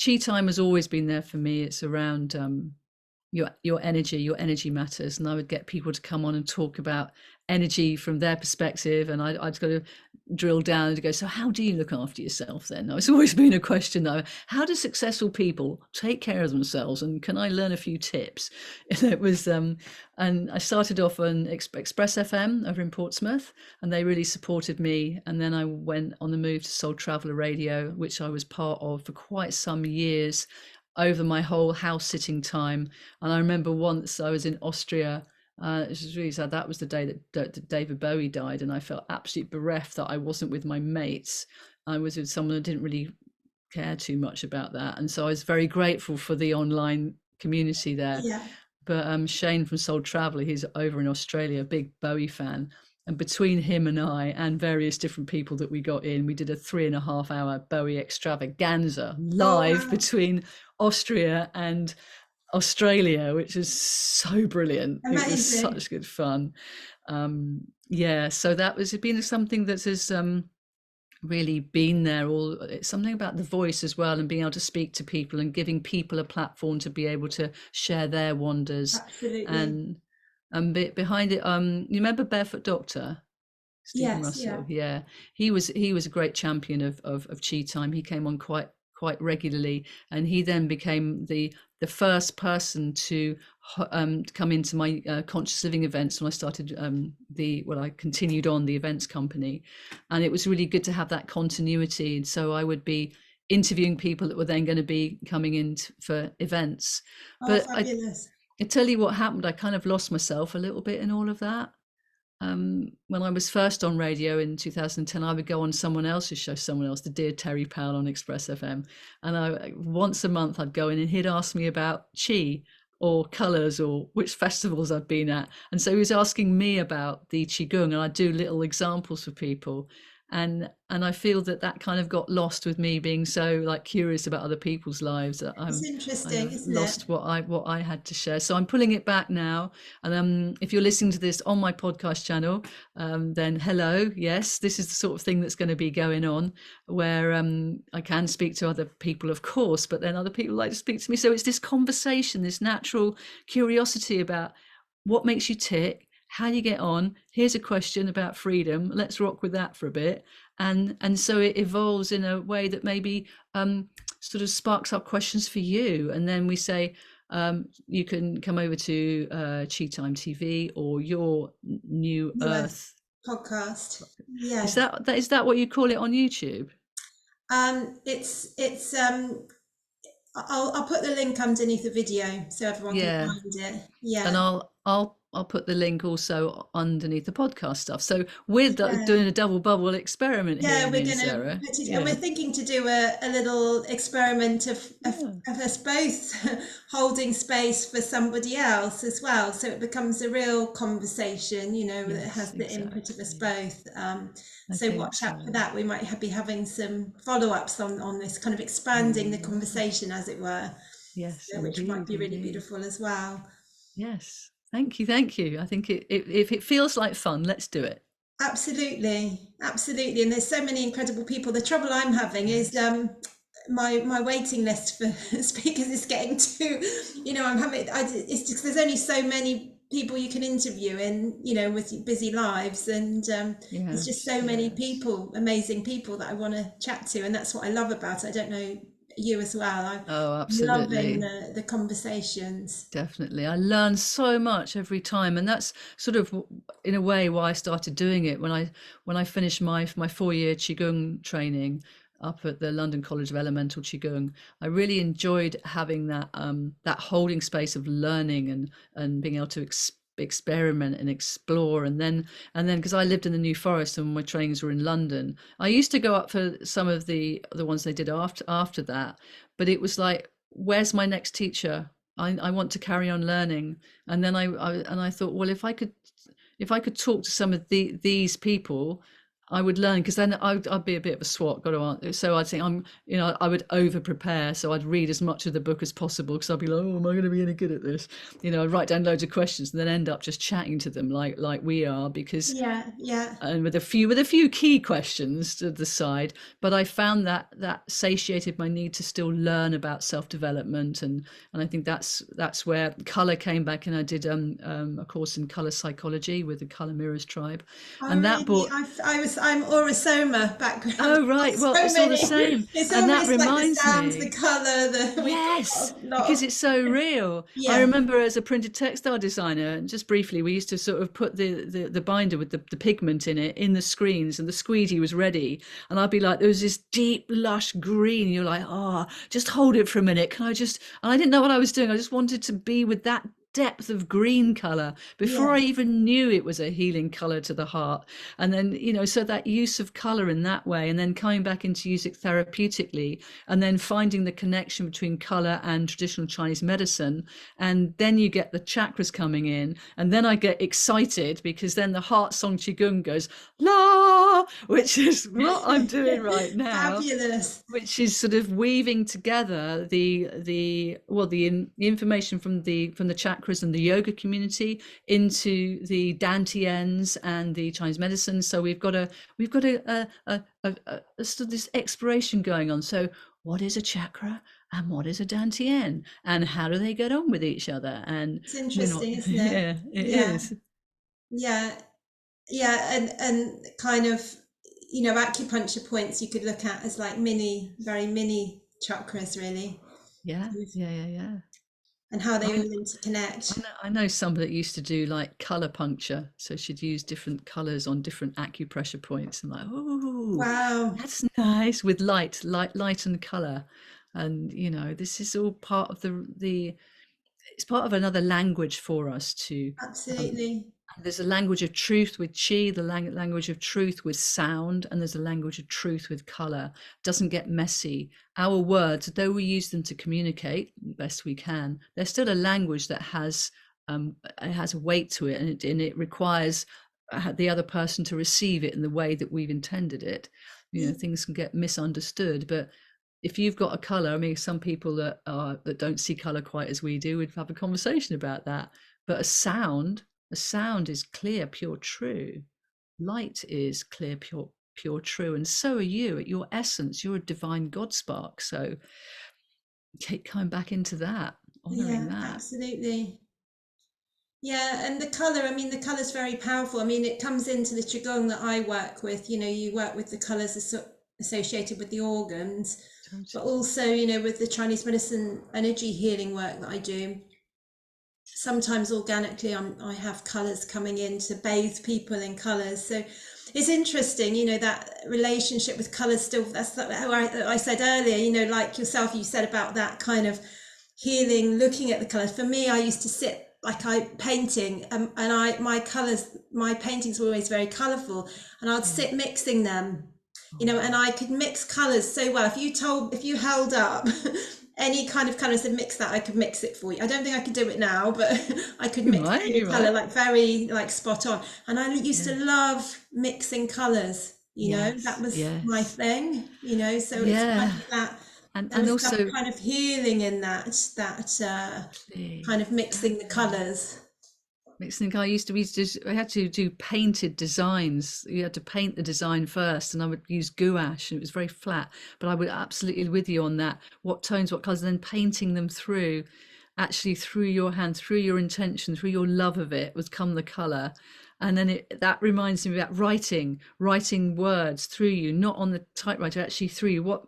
Chi Time has always been there for me. It's around your energy matters, and I would get people to come on and talk about energy from their perspective, and I'd go to drill down and go, so how do you look after yourself then? Now, it's always been a question though, how do successful people take care of themselves, and can I learn a few tips? And it was and I started off on Express FM over in Portsmouth, and they really supported me, and then I went on the move to Soul Traveller Radio, which I was part of for quite some years over my whole house sitting time. And I remember once I was in Austria. It was really sad. That was the day that David Bowie died, and I felt absolutely bereft that I wasn't with my mates. I was with someone that didn't really care too much about that, and so I was very grateful for the online community there. Yeah. But Shane from Soul Traveller, he's over in Australia, a big Bowie fan. And between him and I and various different people that we got in, we did a 3.5 hour Bowie extravaganza Oh live wow. between Austria and Australia, which is so brilliant. It was Amazing. such good fun. Yeah, so that was been something that has really been there. All it's something about the voice as well, and being able to speak to people and giving people a platform to be able to share their wonders. Absolutely. And behind it, you remember Barefoot Doctor? Stephen Yes, yeah. Russell, yeah, he was a great champion of Chi Time. He came on quite regularly, and he then became the first person to come into my conscious living events when I started I continued on the events company, and it was really good to have that continuity. And so I would be interviewing people that were then going to be coming in for events, Oh, but fabulous. I tell you what happened. I kind of lost myself a little bit in all of that. When I was first on radio in 2010, I would go on someone else's show, someone else, the dear Terry Powell on Express FM. And once a month I'd go in and he'd ask me about chi or colours or which festivals I'd been at. And so he was asking me about the Qigong, and I'd do little examples for people. and I feel that that kind of got lost with me being so like curious about other people's lives, that It's I'm kind interesting, of isn't it? lost what I had to share. So I'm pulling it back now. And if you're listening to this on my podcast channel, then hello, yes, this is the sort of thing that's going to be going on, where I can speak to other people, of course, but then other people like to speak to me. So it's this conversation, this natural curiosity about what makes you tick, how you get on. Here's a question about freedom, let's rock with that for a bit. And so it evolves in a way that maybe sort of sparks up questions for you, and then we say, you can come over to Chi Time TV or your New US Earth. podcast. Is Yeah. that what you call it on YouTube? It's I'll put the link underneath the video so everyone can Yeah, find it. and Yeah. I'll put the link also underneath the podcast stuff. So we're Yeah. doing a double bubble experiment here, Yeah, me we're and going to Sarah. put it, and we're Yeah, thinking to do a little experiment yeah, of us both holding space for somebody else as well. So it becomes a real conversation, that yes, has the input of us exactly. both. I So think watch out for so. that. We might be having some follow-ups on this, kind of expanding the Yeah. conversation, as it were, Yes, which might indeed, be really indeed. beautiful as well. Yes. Thank you, thank you. I think if it feels like fun, let's do it. Absolutely, absolutely. And there's so many incredible people. The trouble I'm having is Yes. my waiting list for speakers is getting too, I'm having, it's just, there's only so many people you can interview in, with busy lives. And there's just Yes, so many yes. people, amazing people that I want to chat to. And that's what I love about it. I don't know you as well. I'm Oh, loving absolutely. the conversations. Definitely. I learn so much every time, and that's sort of in a way why I started doing it when I finished my 4 year qigong training up at the London College of Elemental Qigong. I really enjoyed having that holding space of learning and being able to experiment and explore. And then because I lived in the New Forest and my trainings were in London, I used to go up for some of the ones they did after that, but it was like, where's my next teacher? I want to carry on learning. And then I thought, well, if I could talk to some of these people, I would learn, because then I'd be a bit of a swot. Got to answer. So I'd think I would over prepare. So I'd read as much of the book as possible, because I'd be like, oh, am I going to be any good at this? I'd write down loads of questions and then end up just chatting to them like we are, because Yeah, yeah. and with a few key questions to the side. But I found that satiated my need to still learn about self-development, and I think that's where color came back, and I did a course in color psychology with the Color Mirrors tribe, Oh, and that really? brought. I'm Aurosoma background. Oh, Got right, well, so it's all the many. same. It's And that almost like the reminds sounds, the me. colour, we've got Yes, a lot because of, it's so real. I yeah, remember as a printed textile designer, and just briefly, we used to sort of put the binder with the pigment in it in the screens, and the squeegee was ready. And I'd be like, there was this deep, lush green. You're like, oh, just hold it for a minute. Can I just? And I didn't know what I was doing. I just wanted to be with that depth of green color before I yeah, even knew it was a healing color to the heart. And then, so that use of color in that way, and then coming back into use it therapeutically, and then finding the connection between color and traditional Chinese medicine. And then you get the chakras coming in, and then I get excited, because then the heart song qigong goes la, which is what I'm doing right now, fabulous. which is sort of weaving together the information from the chakras and the yoga community into the dantians and the Chinese medicine. So we've got a sort of this exploration going on. So what is a chakra and what is a dantian, and how do they get on with each other? And It's we're not. interesting, isn't it? Yeah, it Yeah, is. yeah, yeah, and kind of, acupuncture points you could look at as like very mini chakras, really, Yeah, kind of, yeah, yeah, yeah. and how they I, all interconnect. I know somebody that used to do like color puncture, so she'd use different colors on different acupressure points. And like, oh, Wow, that's nice, with light and color. And this is all part of the. It's part of another language for us to. Um, absolutely. there's a language of truth with chi, the language of truth with sound, and there's a language of truth with color. Doesn't get messy. Our words, though we use them to communicate best we can, they're still a language that has it has a weight to it, and it requires the other person to receive it in the way that we've intended it. Things can get misunderstood, but if you've got a color, I mean, some people that don't see color quite as we do would have a conversation about that. But a sound is clear, pure, true. Light is clear, pure, true, and so are you at your essence. You're a divine God spark. So keep coming back into that, honoring Yeah, that. absolutely. Yeah, and the color, I mean, the color's very powerful. I mean, it comes into the Qigong that I work with. You work with the colors associated with the organs, but Totally. also, with the Chinese medicine energy healing work that I do, sometimes organically I have colors coming in to bathe people in colors. So it's interesting, that relationship with colors still, that's how I said earlier, like yourself, you said about that kind of healing, looking at the colors. For me, I used to sit like I painting, and my colors, my paintings were always very colorful, and I'd Yeah. sit mixing them, and Oh, I could mix colors so well. If you held up any kind of color and said mix that, I could mix it for you. I don't think I could do it now, but I could you mix might, any you color, might. like very like spot on. And I used to Yeah. love mixing colors. That Yes. was my Yes. thing. So it's kind Yeah. of that. There And is some also, kind of healing in that kind of mixing the exactly. colors. Mixing. I had to do painted designs. You had to paint the design first, and I would use gouache, and it was very flat. But I would absolutely with you on that. What tones, what colors, and then painting them through, actually through your hand, through your intention, through your love of it, would come the color. And then that reminds me about writing words through you, not on the typewriter, actually through you. What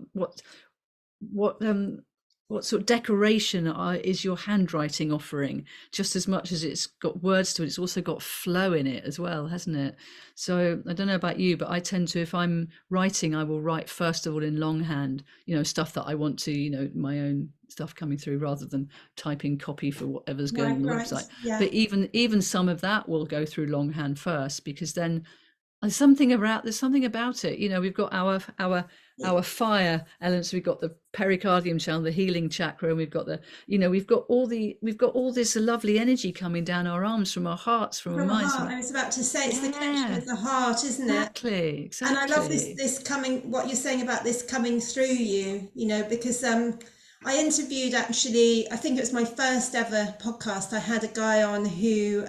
what sort of decoration is your handwriting offering? Just as much as it's got words to it, it's also got flow in it as well, hasn't it? So I don't know about you, but I tend to, if I'm writing, I will write first of all in longhand, stuff that I want to, my own stuff coming through, rather than typing copy for whatever's going on Right, the right. website. Yeah. But even some of that will go through longhand first, because then there's something about it. We've got our fire elements. We've got the pericardium channel, the healing chakra, and we've got all this lovely energy coming down our arms, from our hearts, from our From the minds. heart. I was about to say it's the connection Yeah, with the heart, isn't it? exactly, And I love exactly. this coming, what you're saying about this coming through you, because I interviewed, actually, I think it was my first ever podcast. I had a guy on who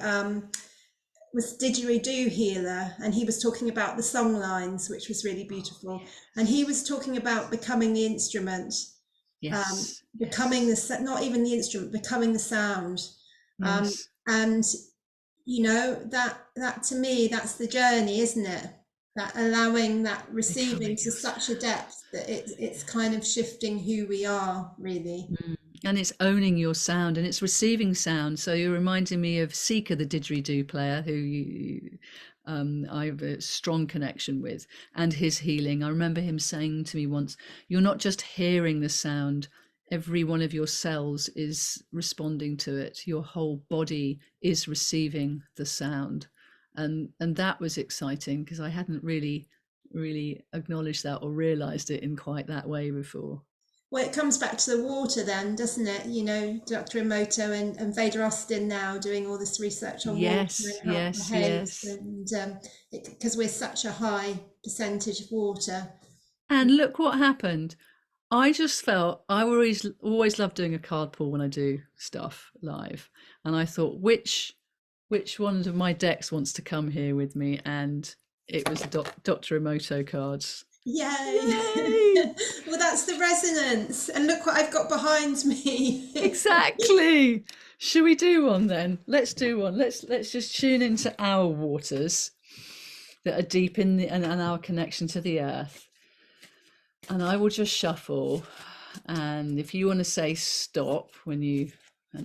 was didgeridoo healer, and he was talking about the song lines, which was really Oh beautiful. And he was yes, talking about becoming the instrument, yes, becoming yes, not even the instrument, becoming the sound. yes. And that to me, that's the journey, isn't it? That allowing, that receiving Becoming to yourself. such a depth that it's kind of shifting who we are, really. Mm. And it's owning your sound, and it's receiving sound. So you're reminding me of Seeker, the didgeridoo player, who I have a strong connection with, and his healing. I remember him saying to me once, "You're not just hearing the sound, every one of your cells is responding to it. Your whole body is receiving the sound." And that was exciting, because I hadn't really acknowledged that or realized it in quite that way before. Well, it comes back to the water then, doesn't it? Dr. Emoto and Vader Austin now doing all this research on water Yes, and how it yes, behaves, yes. and because we're such a high percentage of water. And look what happened. I just felt I always love doing a card pull when I do stuff live, and I thought which one of my decks wants to come here with me, and it was Dr. Emoto cards. Yay! Yay! Well, that's the resonance. And look what I've got behind me. Exactly. Should we do one then? Let's do one. Let's just tune into our waters that are deep in and our connection to the earth. And I will just shuffle. And if you want to say stop when you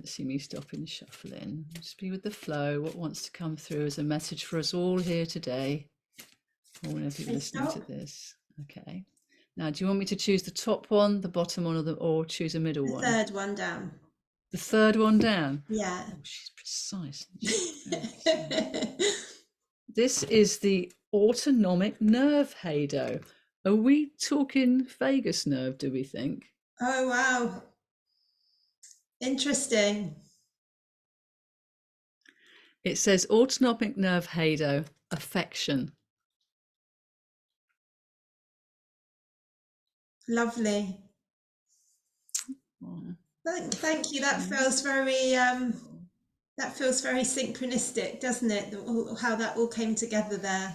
see me stopping shuffling, just be with the flow. What wants to come through as a message for us all here today, or whenever you're Say listening to stop. this. Okay. Now, do you want me to choose the top one, the bottom one, or choose a middle The one? third one down. The third one down. Yeah. Oh, she's precise, isn't she? Very precise. This is the autonomic nerve, Hado. Are we talking vagus nerve, do we think? Oh, wow. Interesting. It says autonomic nerve, Hado, affection. Lovely. Oh, Thank you. That affection. feels very that feels very synchronistic, doesn't it? How that all came together there.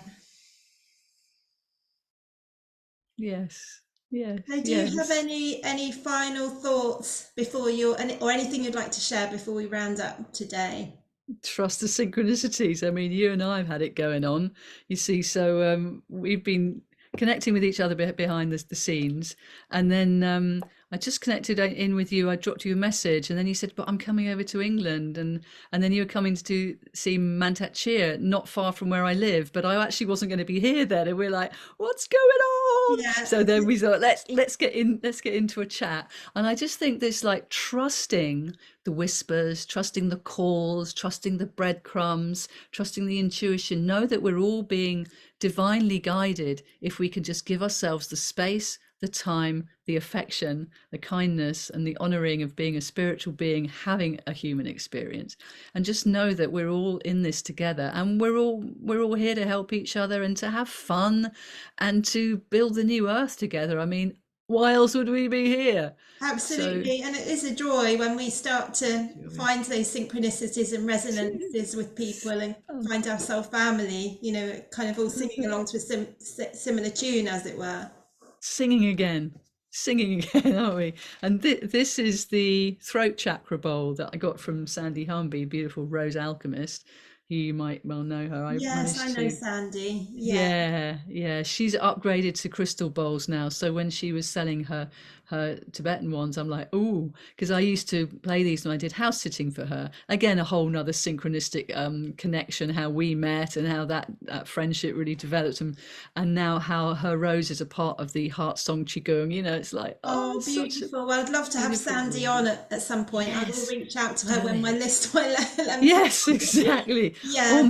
Yes, yes, So do you have yes. any final thoughts before or anything you'd like to share before we round up today? Trust the synchronicities. I mean, you and I have had it going on, you see. So we've been connecting with each other behind the scenes, and then I just connected in with you. I dropped you a message, and then you said, "But I'm coming over to England," and then you were coming to see Mantat Chia, not far from where I live. But I actually wasn't going to be here then, and we're like, "What's going on?" Yeah, So then we thought, let's get into a chat. And I just think this like trusting the whispers, trusting the calls, trusting the breadcrumbs, trusting the intuition. Know that we're all being divinely guided if we can just give ourselves the space, the time, the affection, the kindness, and the honoring of being a spiritual being having a human experience. And just know that we're all in this together, and we're all here to help each other and to have fun and to build the new earth together. I mean, why else would we be here? So absolutely. And it is a joy when we start to joy. find those synchronicities and resonances with people and Oh, find ourselves family, kind of all singing along to a similar tune, as it were. singing again, singing again, aren't we? And this is the throat chakra bowl that I got from Sandy Humby, beautiful rose alchemist. You might well know her. I Yes, I managed know to, Sandy. Yeah. yeah, she's upgraded to crystal bowls now. So when she was selling her Tibetan ones, I'm like, oh, because I used to play these when I did house sitting for her. Again, a whole nother synchronistic connection, how we met and how that friendship really developed, and now how her rose is a part of the heart song qigong. It's like, oh, Oh, it's such a beautiful. Well, I'd love to have beautiful Sandy on thing. at some point. I will Yes, reach out to her do when my it. list will let me. Yes, exactly. Or Yeah.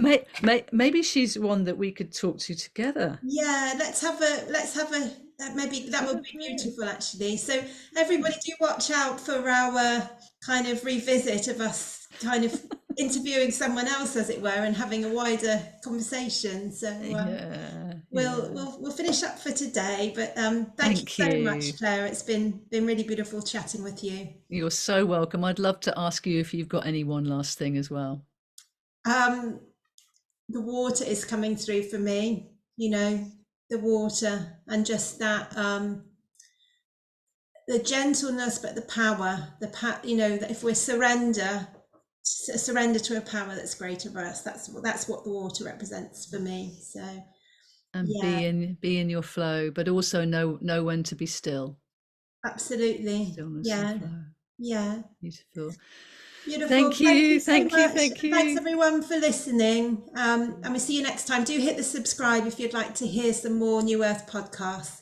maybe she's one that we could talk to together. Yeah, let's have a maybe Let's that have would a be play. beautiful actually. So Yeah. everybody do watch out for our kind of revisit of us kind of interviewing someone else as it were and having a wider conversation. So Yeah, we'll yeah. we'll we'll finish up for today, but thank you Thank so much, you. Claire. It's been really beautiful chatting with you. You're so welcome. I'd love to ask you if you've got any one last thing as well. Um the water is coming through for me, the water and just that the gentleness but the power, that if we surrender to a power that's greater for us, that's what the water represents for me. So And yeah, be in your flow, but also know when to be still. absolutely. Stillness and Yeah, flow. yeah. Beautiful. Beautiful. Thank Thank you you. so Thank you. much. Thank Thanks you. everyone for listening. And we'll see you next time. Do hit the subscribe if you'd like to hear some more New Earth podcasts.